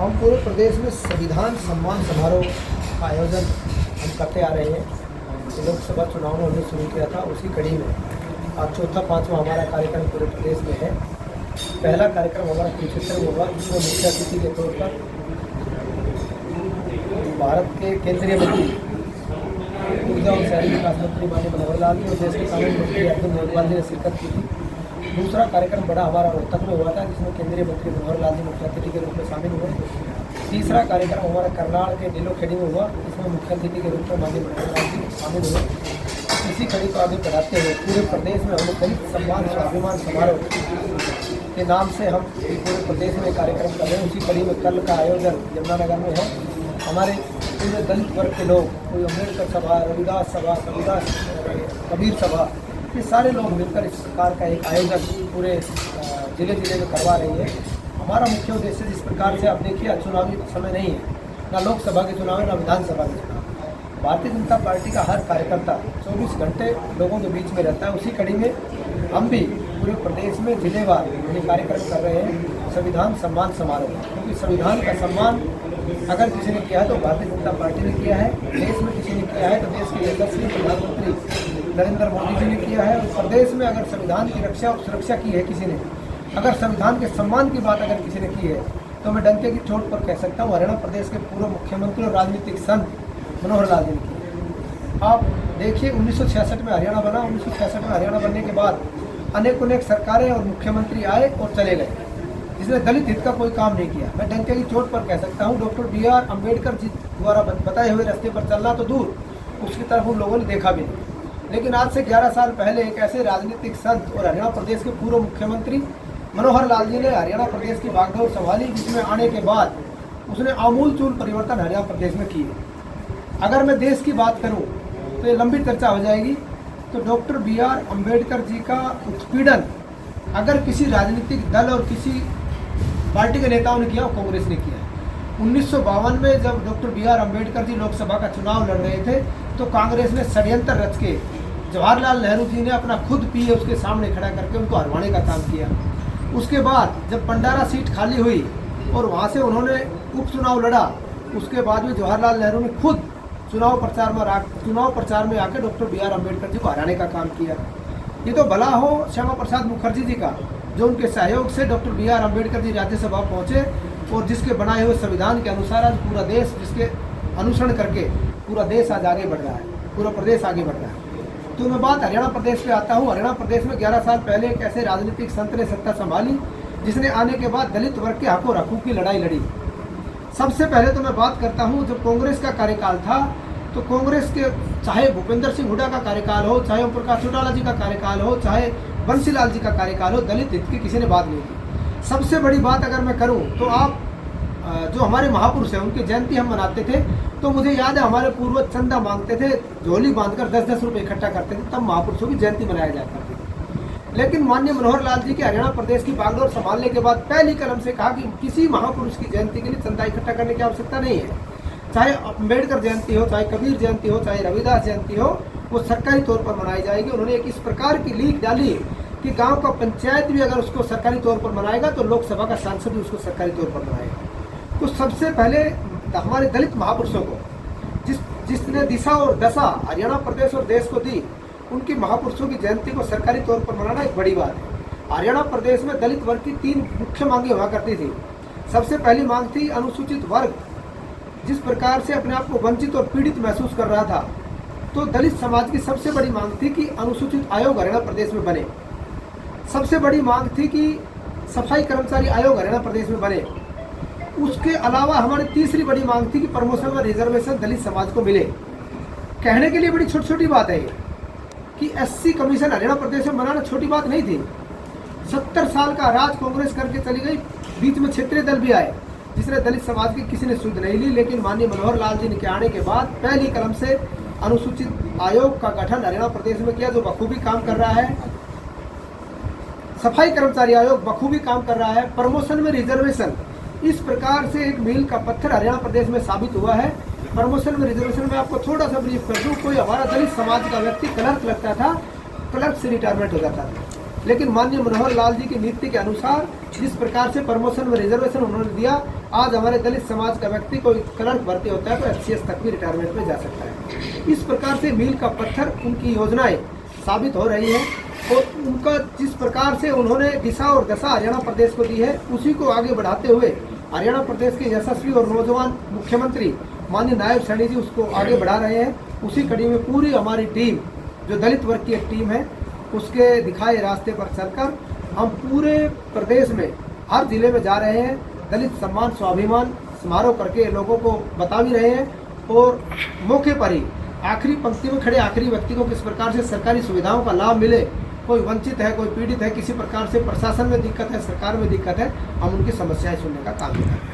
हम पूरे प्रदेश में संविधान सम्मान समारोह का आयोजन हम करते आ रहे हैं। लोकसभा चुनाव में हमने शुरू किया था, उसी कड़ी में आज चौथा पाँचवा हमारा कार्यक्रम पूरे प्रदेश में है। पहला कार्यक्रम हमारा कुरुक्षेत्र में होगा, जिसमें मुख्य अतिथि के तौर पर भारत के केंद्रीय मंत्री ऊर्जा और शहरी विकास मंत्री माननीय मनोहर लाल जी और देश के कानून मंत्री अर्जुन मेघवाल जी ने शिरकत की थी। दूसरा कार्यक्रम बड़ा हमारा रोहतक में हुआ था, जिसमें केंद्रीय मंत्री मनोहर लाल जी मुख्य अतिथि के रूप में शामिल हुए। तीसरा कार्यक्रम हमारा करनाल के नीलोखेड़ी में हुआ, जिसमें मुख्य अतिथि के रूप में माननीय मनोहर लाल जी शामिल हुए। इसी कड़ी को आगे बढ़ाते हुए पूरे प्रदेश में हम दलित सम्मान स्वाभिमान समारोह के नाम से हम पूरे प्रदेश में कार्यक्रम कर रहे हैं। उसी कड़ी में कल का आयोजन यमुनानगर में है। हमारे पूरे दलित वर्ग के लोग, कोई अम्बेडकर सभा, रविदास सभा, कबीर सभा, ये सारे लोग मिलकर इस प्रकार का एक आयोजन पूरे जिले में करवा रही है। हमारा मुख्य उद्देश्य, जिस प्रकार से आप देखिए, चुनावी समय नहीं है, ना लोकसभा के चुनाव है ना विधानसभा के चुनाव। भारतीय जनता पार्टी का हर कार्यकर्ता 24 घंटे लोगों के बीच में रहता है। उसी कड़ी में हम भी पूरे प्रदेश में जिलेवार ये कार्यक्रम कर रहे हैं, संविधान सम्मान समारोह। क्योंकि संविधान का सम्मान अगर किसी ने किया है तो भारतीय जनता पार्टी ने किया है, देश में किसी ने किया है तो देश के यशस्वी प्रधानमंत्री नरेंद्र मोदी जी ने किया है। और प्रदेश में अगर संविधान की रक्षा और सुरक्षा की है किसी ने, अगर संविधान के सम्मान की बात अगर किसी ने की है, तो मैं डंके की चोट पर कह सकता हूँ, हरियाणा प्रदेश के पूर्व मुख्यमंत्री और राजनीतिक संत मनोहर लाल जी ने की। आप देखिए, 1966 में हरियाणा बना। 1966 में हरियाणा बनने के बाद अनेक सरकारें और मुख्यमंत्री आए और चले गए, जिसने दलित हित का कोई काम नहीं किया। मैं डंके की चोट पर कह सकता हूँ, डॉक्टर BR अम्बेडकर जी द्वारा बताए हुए रास्ते पर चलना तो दूर, उसकी तरफ उन लोगों ने देखा भी नहीं। लेकिन आज से 11 साल पहले एक ऐसे राजनीतिक संत और हरियाणा प्रदेश के पूर्व मुख्यमंत्री मनोहर लाल जी ने हरियाणा प्रदेश की बागडोर संभाली, जिसमें आने के बाद उसने आमूलचूल परिवर्तन हरियाणा प्रदेश में किए। अगर मैं देश की बात करूं तो ये लंबी चर्चा हो जाएगी। तो डॉक्टर BR अम्बेडकर जी का उत्पीड़न अगर किसी राजनीतिक दल और किसी पार्टी के नेताओं ने किया, कांग्रेस ने किया। 1952 में जब डॉक्टर BR अम्बेडकर जी लोकसभा का चुनाव लड़ रहे थे, तो कांग्रेस ने षड्यंत्र रच के जवाहरलाल नेहरू जी ने अपना खुद पीए उसके सामने खड़ा करके उनको हरवाने का काम किया। उसके बाद जब बंडारा सीट खाली हुई और वहाँ से उन्होंने उपचुनाव लड़ा, उसके बाद में जवाहरलाल नेहरू ने खुद चुनाव प्रचार में आकर डॉक्टर BR अम्बेडकर जी को हराने का काम किया। ये तो भला हो श्यामा प्रसाद मुखर्जी जी का, जो उनके सहयोग से डॉक्टर BR अम्बेडकर जी राज्यसभा पहुँचे और जिसके बनाए हुए संविधान के अनुसार आज पूरा देश, जिसके अनुसरण करके पूरा देश आज आगे बढ़ रहा है, पूरा प्रदेश आगे बढ़ रहा है। तो मैं बात हरियाणा प्रदेश पे आता हूँ। हरियाणा प्रदेश में 11 साल पहले एक ऐसे राजनीतिक संत ने सत्ता संभाली, जिसने आने के बाद दलित वर्ग के हकों रखों की लड़ाई लड़ी। सबसे पहले तो मैं बात करता हूँ, जब कांग्रेस का कार्यकाल था, तो कांग्रेस के चाहे भूपेंद्र सिंह हुड्डा का कार्यकाल हो, चाहे ओम प्रकाश चौटाला जी का कार्यकाल हो, चाहे बंसीलाल जी का कार्यकाल हो, दलित हित की किसी ने बात नहीं की। सबसे बड़ी बात अगर मैं करूँ तो आप जो हमारे महापुरुष हैं, उनकी जयंती हम मनाते थे, तो मुझे याद है हमारे पूर्वज चंदा मांगते थे, झोली बांधकर 10-10 रुपये इकट्ठा करते थे, तब महापुरुषों की जयंती मनाया जाता था। लेकिन माननीय मनोहर लाल जी के हरियाणा प्रदेश की बागडोर संभालने के बाद पहली कलम से कहा कि किसी महापुरुष की जयंती के लिए चंदा इकट्ठा करने की आवश्यकता नहीं है। चाहे अम्बेडकर जयंती हो, चाहे कबीर जयंती हो, चाहे रविदास जयंती हो, वो सरकारी तौर पर मनाई जाएगी। उन्होंने एक इस प्रकार की लीक डाली कि गाँव का पंचायत भी अगर उसको सरकारी तौर पर मनाएगा तो लोकसभा का सांसद भी उसको सरकारी तौर पर मनाएगा। तो सबसे पहले हमारे दलित महापुरुषों को जिसने दिशा और दशा हरियाणा प्रदेश और देश को दी, उनकी महापुरुषों की जयंती को सरकारी तौर पर मनाना एक बड़ी बात है। हरियाणा प्रदेश में दलित वर्ग की 3 मुख्य मांगें हुआ करती थी। सबसे पहली मांग थी अनुसूचित वर्ग जिस प्रकार से अपने आप को वंचित और पीड़ित महसूस कर रहा था, तो दलित समाज की सबसे बड़ी मांग थी कि अनुसूचित आयोग हरियाणा प्रदेश में बने। सबसे बड़ी मांग थी कि सफाई कर्मचारी आयोग हरियाणा प्रदेश में बने। उसके अलावा हमारी तीसरी बड़ी मांग थी कि प्रमोशन में रिजर्वेशन दलित समाज को मिले। कहने के लिए बड़ी छोटी बात है कि SC कमीशन हरियाणा प्रदेश में बनाना छोटी बात नहीं थी। 70 साल का राज कांग्रेस करके चली गई, बीच में क्षेत्रीय दल भी आए, जिसने दलित समाज की किसी ने सुध नहीं ली। लेकिन माननीय मनोहर लाल जी के आने के बाद पहली कलम से अनुसूचित आयोग का गठन हरियाणा प्रदेश में किया, जो बखूबी काम कर रहा है। सफाई कर्मचारी आयोग बखूबी काम कर रहा है। प्रमोशन में रिजर्वेशन, इस प्रकार से एक मील का पत्थर हरियाणा प्रदेश में साबित हुआ है। प्रमोशन में रिजर्वेशन में आपको थोड़ा सा ब्रीफ कर दूं, कोई हमारा दलित समाज का व्यक्ति क्लर्क लगता था, क्लर्क से रिटायरमेंट हो जाता था। लेकिन माननीय मनोहर लाल जी की नीति के अनुसार जिस प्रकार से प्रमोशन में रिजर्वेशन उन्होंने दिया, आज हमारे दलित समाज का व्यक्ति कोई क्लर्क भर्ती होता है तो HCS तक भी रिटायरमेंट में जा सकता है। इस प्रकार से मील का पत्थर उनकी योजनाएं साबित हो रही है और उनका जिस प्रकार से उन्होंने दिशा और दशा हरियाणा प्रदेश को दी है, उसी को आगे बढ़ाते हुए हरियाणा प्रदेश के यशस्वी और नौजवान मुख्यमंत्री माननीय नायब सैनी जी उसको आगे बढ़ा रहे हैं। उसी कड़ी में पूरी हमारी टीम, जो दलित वर्ग की एक टीम है, उसके दिखाए रास्ते पर चलकर हम पूरे प्रदेश में हर जिले में जा रहे हैं। दलित सम्मान स्वाभिमान समारोह करके लोगों को बता भी रहे हैं और मौके पर ही आखिरी पंक्ति में खड़े आखिरी व्यक्ति को किस प्रकार से सरकारी सुविधाओं का लाभ मिले, कोई वंचित है, कोई पीड़ित है, किसी प्रकार से प्रशासन में दिक्कत है, सरकार में दिक्कत है, हम उनकी समस्याएं सुनने का काम करें।